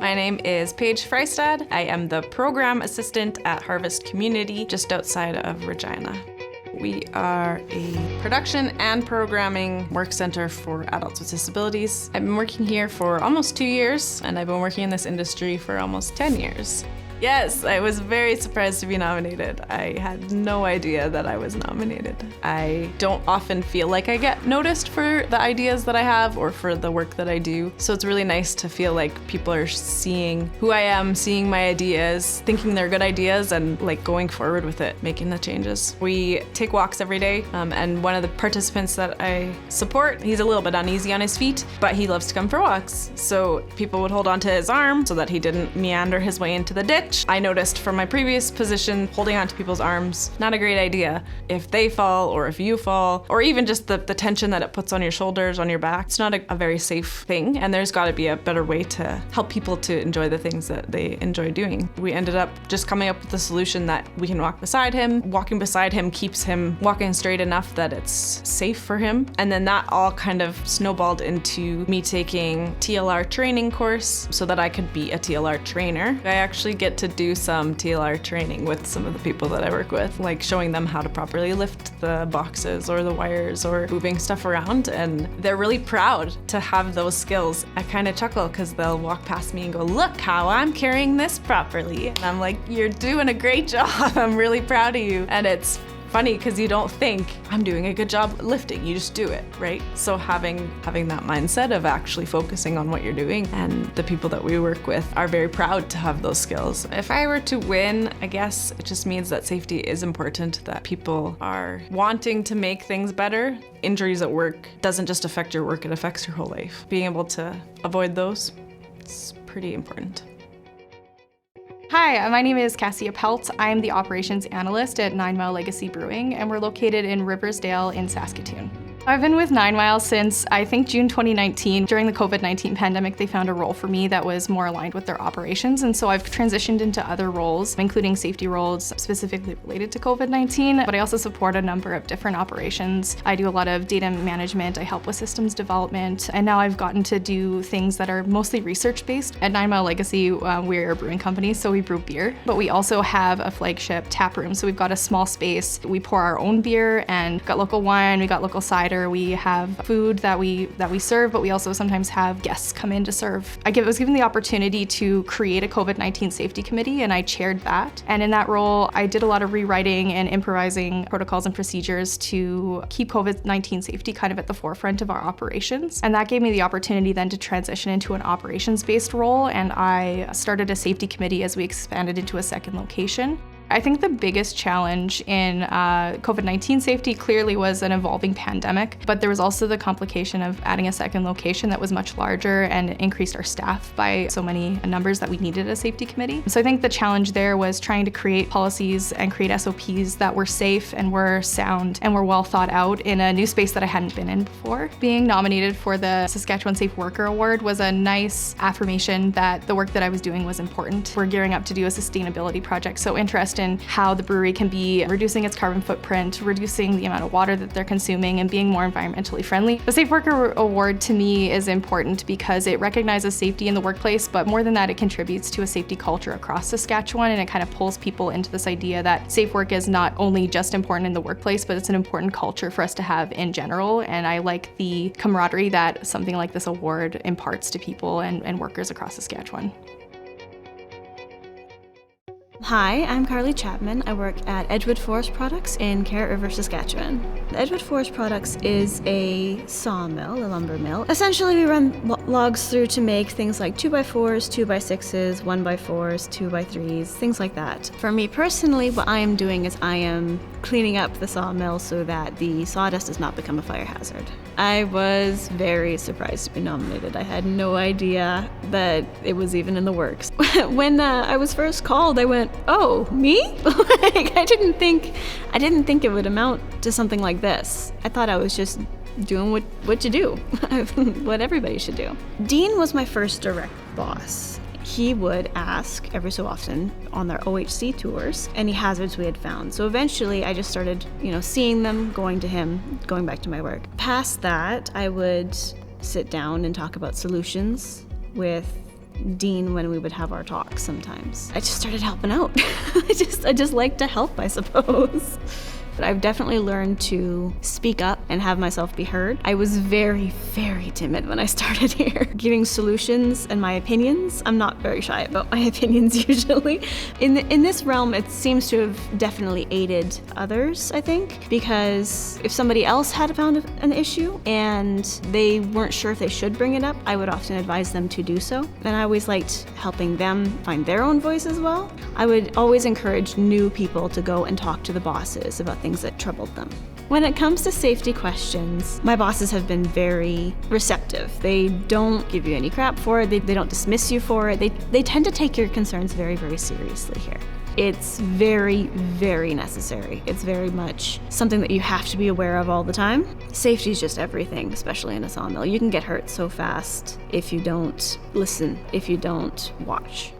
My name is Paige Freistad. I am the program assistant at Harvest Community, just outside of Regina. We are a production and programming work center for adults with disabilities. I've been working here for almost 2 years, and I've been working in this industry for almost 10 years. Yes, I was very surprised to be nominated. I had no idea that I was nominated. I don't often feel like I get noticed for the ideas that I have or for the work that I do. So it's really nice to feel like people are seeing who I am, seeing my ideas, thinking they're good ideas, and like going forward with it, making the changes. We take walks every day, and one of the participants that I support, he's a little bit uneasy on his feet, but he loves to come for walks. So people would hold onto his arm so that he didn't meander his way into the ditch. I noticed from my previous position, holding onto people's arms, not a great idea. If they fall or if you fall, or even just the tension that it puts on your shoulders, on your back, it's not a very safe thing, and there's gotta be a better way to help people to enjoy the things that they enjoy doing. We ended up just coming up with a solution that we can walk beside him. Walking beside him keeps him walking straight enough that it's safe for him. And then that all kind of snowballed into me taking TLR training course so that I could be a TLR trainer. I actually get to do some TLR training with some of the people that I work with, like showing them how to properly lift the boxes or the wires or moving stuff around, and they're really proud to have those skills. I kind of chuckle because they'll walk past me and go, "Look how I'm carrying this properly." And I'm like, "You're doing a great job. I'm really proud of you." And it's funny because you don't think I'm doing a good job lifting, you just do it, right? So having that mindset of actually focusing on what you're doing, and the people that we work with are very proud to have those skills. If I were to win, I guess it just means that safety is important, that people are wanting to make things better. Injuries at work doesn't just affect your work, it affects your whole life. Being able to avoid those, it's pretty important. Hi, my name is Cassia Pelt. I'm the operations analyst at 9 Mile Legacy Brewing, and we're located in Riversdale in Saskatoon. I've been with 9 Mile since, I think, June 2019. During the COVID-19 pandemic, they found a role for me that was more aligned with their operations, and so I've transitioned into other roles, including safety roles specifically related to COVID-19, but I also support a number of different operations. I do a lot of data management, I help with systems development, and now I've gotten to do things that are mostly research-based. At 9 Mile Legacy, we're a brewing company, so we brew beer, but we also have a flagship tap room, so we've got a small space. We pour our own beer, and we've got local wine, we got local cider, we have food that we serve, but we also sometimes have guests come in to serve. I was given the opportunity to create a COVID-19 safety committee, and I chaired that. And in that role, I did a lot of rewriting and improvising protocols and procedures to keep COVID-19 safety kind of at the forefront of our operations. And that gave me the opportunity then to transition into an operations-based role, and I started a safety committee as we expanded into a second location. I think the biggest challenge in COVID-19 safety clearly was an evolving pandemic, but there was also the complication of adding a second location that was much larger and increased our staff by so many numbers that we needed a safety committee. So I think the challenge there was trying to create policies and create SOPs that were safe and were sound and were well thought out in a new space that I hadn't been in before. Being nominated for the Saskatchewan Safe Worker Award was a nice affirmation that the work that I was doing was important. We're gearing up to do a sustainability project, so interested in how the brewery can be reducing its carbon footprint, reducing the amount of water that they're consuming, and being more environmentally friendly. The Safe Worker Award to me is important because it recognizes safety in the workplace, but more than that, it contributes to a safety culture across Saskatchewan, and it kind of pulls people into this idea that safe work is not only just important in the workplace, but it's an important culture for us to have in general. And I like the camaraderie that something like this award imparts to people and workers across Saskatchewan. Hi, I'm Carly Chapman. I work at Edgewood Forest Products in Carrot River, Saskatchewan. Edgewood Forest Products is a sawmill, a lumber mill. Essentially, we run logs through to make things like 2x4s, 2x6s, 1x4s, 2x3s, things like that. For me personally, what I am doing is I am cleaning up the sawmill so that the sawdust does not become a fire hazard. I was very surprised to be nominated. I had no idea that it was even in the works. When I was first called, I went, "Oh, me?" Like, I didn't think it would amount to something like this. I thought I was just doing what you do, what everybody should do. Dean was my first direct boss. He would ask every so often on their OHC tours any hazards we had found. So eventually I just started, seeing them, going to him, going back to my work. Past that, I would sit down and talk about solutions with Dean when we would have our talks sometimes. I just started helping out. I just like to help, I suppose. But I've definitely learned to speak up and have myself be heard. I was very, very timid when I started here. Giving solutions and my opinions, I'm not very shy about my opinions usually. In this realm, it seems to have definitely aided others, I think, because if somebody else had found an issue and they weren't sure if they should bring it up, I would often advise them to do so. And I always liked helping them find their own voice as well. I would always encourage new people to go and talk to the bosses about things that troubled them. When it comes to safety questions, my bosses have been very receptive. They don't give you any crap for it. They don't dismiss you for it. They tend to take your concerns very, very seriously here. It's very, very necessary. It's very much something that you have to be aware of all the time. Safety is just everything, especially in a sawmill. You can get hurt so fast if you don't listen, if you don't watch.